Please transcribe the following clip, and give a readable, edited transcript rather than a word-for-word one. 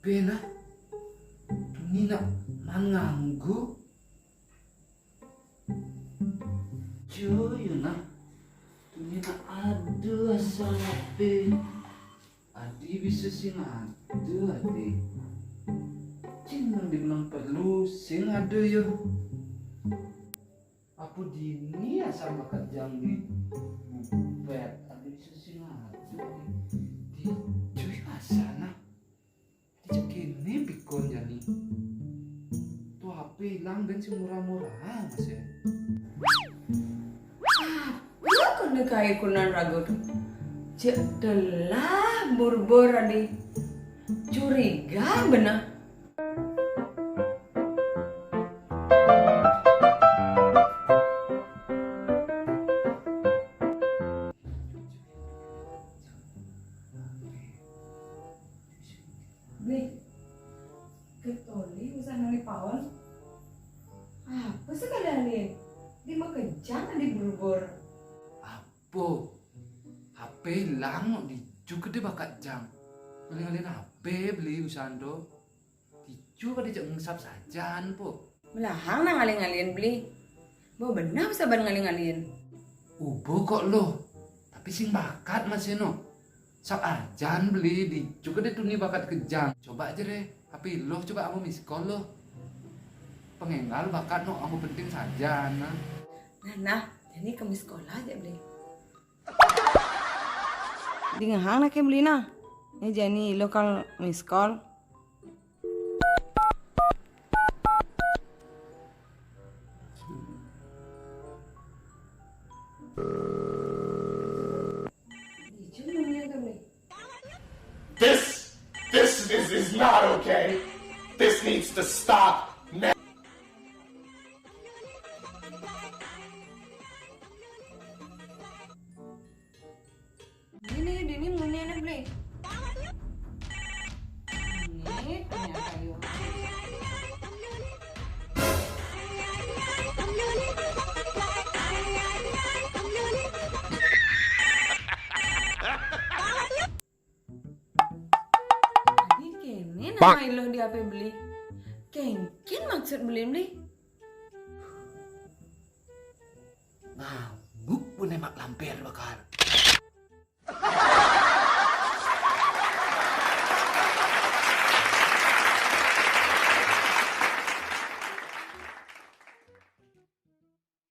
Bena, ini nak manganggu. Cuy, nak, ini nak ada sampai. Adi bisa sing ada, adi. Jangan dibilang perlu sing ada yo. Apa dini ya sama kejang di bed. Adi bisa sing ada. Di cuy asana. Ini pikon jadi tuh HP hilang dan si murah-murah mas ya. Aku nak kaya kunan ragu tu. Cek telah burbur adi curiga benar. Beli ketoli usaha nali pawon. Apa sekalian ni? Di makejang di burbur. Apa? HP hilang di juga dia bakat jam. Ngalin HP beli usando. Dicu kan dia ngesap sajan po. Melahang nang ngalin-ngalin beli. Bawa benar saban ngalin-ngalin. Ubo kok lo. Tapi sing bakat mas no. Sap ajan beli di juga dia tuh nih bakat kejang. Coba aja deh. Tapi lo coba aku miss call lo. Pengengal bakat no aku penting saja nah. Nah, jadi ke sekolah aja beli. Di ngahang nak beli nah. Ini jadi lokal miss call. This is not okay. This needs to stop now. Dini muni na beli. Ini ternyata yuk. Ini nama ilo di apa beli? Kengkin maksud beli. Ngabuk pun emak lampir bakal.